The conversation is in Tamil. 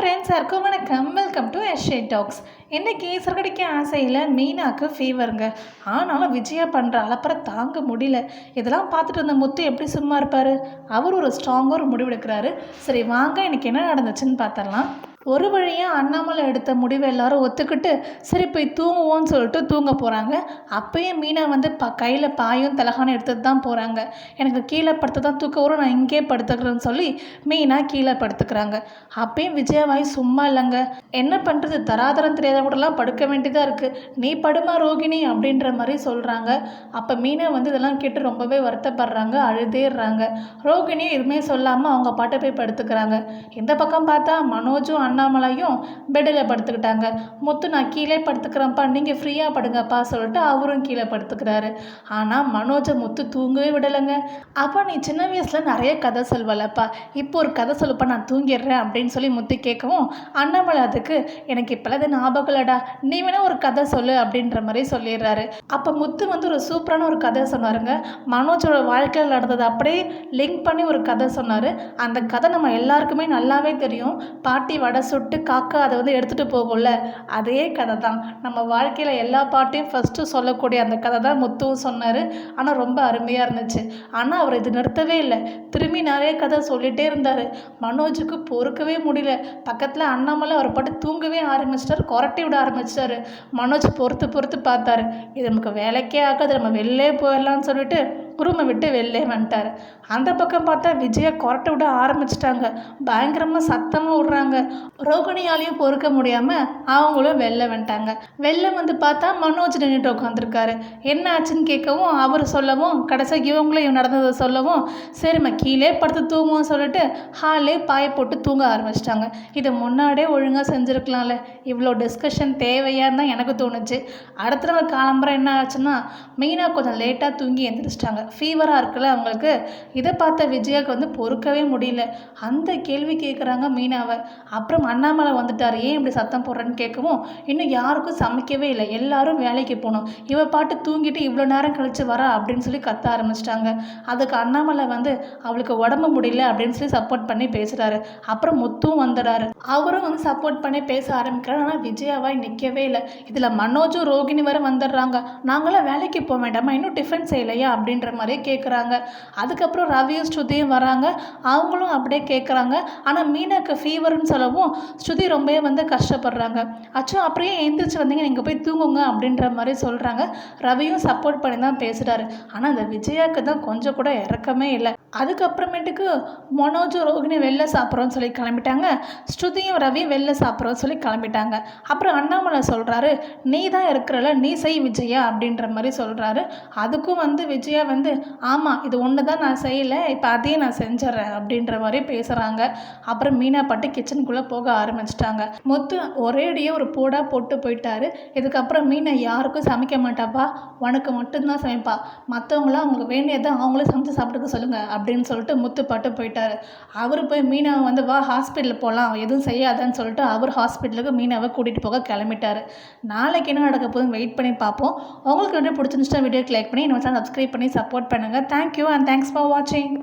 ஃப்ரெண்ட்ஸ் எல்லாருக்கும் வணக்கம். Welcome to essay talks. இன்றைக்கி சிறுகடிக்க ஆசையில் மீனாக்கு ஃபீவருங்க. ஆனாலும் விஜயா பண்ணுற அலப்பறை தாங்க முடியல. இதெல்லாம் பார்த்துட்டு இருந்த முத்து எப்படி சும்மா இருப்பார்? அவர் ஒரு ஸ்ட்ராங்காக ஒரு முடிவெடுக்கிறாரு. சரி வாங்க இன்றைக்கி என்ன நடந்துச்சுன்னு பார்த்துடலாம். ஒரு வழியாக அண்ணாமலை எடுத்த முடிவை எல்லாரும் ஒத்துக்கிட்டு சரி போய் தூங்குவோன்னு சொல்லிட்டு தூங்க போகிறாங்க. அப்போயே மீனா வந்து கையில் பாயும் தலகானம் எடுத்துகிட்டு தான் போகிறாங்க. எனக்கு கீழே படுத்து தான் தூக்கம் வரும், நான் இங்கே படுத்துக்கிறேன்னு சொல்லி மீனா கீழே படுத்துக்கிறாங்க. அப்பயும் விஜயவாய் சும்மா இல்லைங்க. என்ன பண்ணுறது, தராதரம் தெரியாத கூடலாம் படுக்க வேண்டியதாக இருக்குது, நீ படுமா ரோகிணி அப்படின்ற மாதிரி சொல்கிறாங்க. அப்போ மீனா வந்து இதெல்லாம் கேட்டு ரொம்பவே வருத்தப்படுறாங்க, அழுதேடுறாங்க. ரோகிணியும் எதுவுமே சொல்லாமல் அவங்க பாட்டை போய் படுத்துக்கிறாங்க. இந்த பக்கம் பார்த்தா மனோஜும் அண்ணாமலையும் பெட்டில் படுத்துக்கிட்டாங்க. முத்து நான் கீழே படுத்துக்கிறேன்ப்பா, நீங்கள் ஃப்ரீயாக படுங்கப்பா சொல்லிட்டு அவரும் கீழே படுத்துக்கிறாரு. ஆனால் மனோஜை முத்து தூங்கவே விடலைங்க. அப்போ நீ சின்ன வயசில் நிறைய கதை சொல்வலப்பா, இப்போ ஒரு கதை சொல்லுப்பா நான் தூங்கிடுறேன் அப்படின்னு சொல்லி முத்து கேட்கவும் அண்ணாமலை அதுக்கு எனக்கு இப்போலாம் அது ஞாபகம் இல்லடா, நீ வேணா ஒரு கதை சொல்லு அப்படின்ற மாதிரி சொல்லிடுறாரு. அப்போ முத்து வந்து ஒரு சூப்பரான ஒரு கதை சொன்னாருங்க. மனோஜோட வாழ்க்கையில் நடந்தது அப்படியே லிங்க் பண்ணி ஒரு கதை சொன்னார். அந்த கதை நம்ம எல்லாருக்குமே நல்லாவே தெரியும். பாட்டி வடை சுட்டு காக்கா அதை வந்து எடுத்துகிட்டு போகும்ல, அதே கதை தான். நம்ம வாழ்க்கையில் எல்லா பாட்டையும் ஃபஸ்ட்டு சொல்லக்கூடிய அந்த கதை தான் முத்துவும் சொன்னார். ஆனால் ரொம்ப அருமையாக இருந்துச்சு. ஆனால் அவர் இது நிறுத்தவே இல்லை, திரும்பி நிறைய கதை சொல்லிகிட்டே இருந்தார். மனோஜுக்கு பொறுக்கவே முடியல. பக்கத்தில் அண்ணாமலை அவர் பாட்டு தூங்கவே ஆரம்பிச்சிட்டார், கொரட்டி விட ஆரம்பிச்சிட்டாரு. மனோஜ் பொறுத்து பார்த்தாரு, இது நமக்கு வேலைக்கே ஆகாது, நம்ம வெளிலே போயிடலான்னு சொல்லிட்டு ரூமை விட்டு வெளிலே வந்துட்டார். அந்த பக்கம் பார்த்தா விஜயா கொரட்டை விட ஆரம்பிச்சிட்டாங்க. பயங்கரமாக சத்தமாக விட்றாங்க. ரோகிணியாலையும் பொறுக்க முடியாமல் அவங்களும் வெளில வந்துட்டாங்க. வெளில வந்து பார்த்தா மனோஜ் நின்றுட்டு உட்காந்துருக்காரு. என்ன ஆச்சுன்னு கேட்கவும் அவர் சொல்லவும் கடைசியாக இவங்களும் நடந்ததை சொல்லவும் சரிம்மா கீழே படுத்து தூங்குவோம் சொல்லிட்டு ஹாலே பாயை போட்டு தூங்க ஆரம்பிச்சிட்டாங்க. இதை முன்னாடியே ஒழுங்காக செஞ்சுருக்கலாம்ல, இவ்வளோ டிஸ்கஷன் தேவையான்னு தான் எனக்கு தோணுச்சு. அடுத்த நாள் காலம்பரம் என்ன ஆச்சுன்னா மீனா கொஞ்சம் லேட்டாக தூங்கி எழுந்திரிச்சிட்டாங்க. ஃபீவராக இருக்குல்ல அவங்களுக்கு. இதை பார்த்த விஜயாவுக்கு வந்து பொறுக்கவே முடியல. அந்த கேள்வி கேட்குறாங்க மீனாவை. அப்புறம் அண்ணாமலை வந்துட்டார், ஏன் இப்படி சத்தம் போடுறேன்னு கேட்கவும் இன்னும் யாருக்கும் சமைக்கவே இல்லை, எல்லாரும் வேலைக்கு போகணும், இவ பாட்டு தூங்கிட்டு இவ்வளோ நேரம் கழித்து வரா அப்படின்னு சொல்லி கத்த ஆரம்பிச்சிட்டாங்க. அதுக்கு அண்ணாமலை வந்து அவளுக்கு உடம்பு முடியல அப்படின்னு சொல்லி சப்போர்ட் பண்ணி பேசுகிறாரு. அப்புறம் முத்தும் வந்துடுறாரு, அவரும் வந்து சப்போர்ட் பண்ணி பேச ஆரம்பிக்கிறாரு. ஆனால் விஜயாவாய் நிற்கவே இல்லை. இதில் மனோஜும் ரோகிணி வரை வந்துடுறாங்க. நாங்களாம் வேலைக்கு போக வேண்டாமா, இன்னும் டிஃபன் செய்யலையா அப்படின்ற மாதிரியே கேட்குறாங்க. அதுக்கப்புறம் ரவியும் ஸ்ருதியும் வராங்க, அவங்களும் அப்படியே கேட்குறாங்க. ஆனால் மீனாக்கு ஃபீவர்னு சொல்லவும் ஸ்ருதி ரொம்பவே வந்து கஷ்டப்படுறாங்க. அச்சோ அப்படியே எழுந்திரிச்சு வந்தீங்க, நீங்கள் போய் தூங்குங்க அப்படின்ற மாதிரி சொல்கிறாங்க. ரவியும் சப்போர்ட் பண்ணி தான் பேசுகிறாரு. ஆனால் அந்த விஜயாவுக்கு தான் கொஞ்சம் கூட இறக்கமே இல்லை. அதுக்கப்புறமேட்டுக்கு மனோஜும் ரோகிணி வெளில சாப்பிட்றோன்னு சொல்லி கிளம்பிட்டாங்க. ஸ்ருதியும் ரவியும் வெளில சாப்பிட்றோன்னு சொல்லி கிளம்பிட்டாங்க. அப்புறம் அண்ணாமலை சொல்கிறாரு, நீ தான் இருக்கிறல, நீ செய் விஜயா அப்படின்ற மாதிரி சொல்கிறாரு. அதுக்கும் வந்து விஜயா வந்து ஆமாம் இது ஒன்று தான் நான் செய்யலை, இப்போ அதையும் நான் செஞ்சிட்றேன் அப்படின்ற மாதிரி பேசுகிறாங்க. அப்புறம் மீனா பாட்டு கிச்சனுக்குள்ளே போக ஆரம்பிச்சிட்டாங்க. முத்து ஒரேடியாக ஒரு போடாக போட்டு போயிட்டாரு. இதுக்கப்புறம் மீனை யாருக்கும் சமைக்க மாட்டாப்பா, உனக்கு மட்டும்தான் சமைப்பா, மற்றவங்களாம் அவங்களுக்கு வேண்டியதை அவங்களே சமைச்சு சாப்பிட்டுக்க சொல்லுங்கள் அப்படின்னு சொல்லிட்டு முத்து பாட்டு போயிட்டாரு. அவர் போய் மீனாவை வந்து வா ஹாஸ்பிட்டலில் போகலாம், எதுவும் செய்யாதான்னு சொல்லிட்டு அவர் ஹாஸ்பிட்டலுக்கு மீனாவை கூட்டிகிட்டு போக கிளம்பிட்டார். நாளைக்கு என்ன நடக்க போதுன்னு வெயிட் பண்ணி பார்ப்போம். உங்களுக்கு வந்து பிடிச்சிருந்துச்சுன்னா வீடியோக்கு லைக் பண்ணி நம்ம சேனல் சப்ஸ்கிரைப் பண்ணி சப்போர்ட் பண்ணுங்கள். தேங்க்யூ அண்ட் தேங்க்ஸ் ஃபார் வாட்சிங்.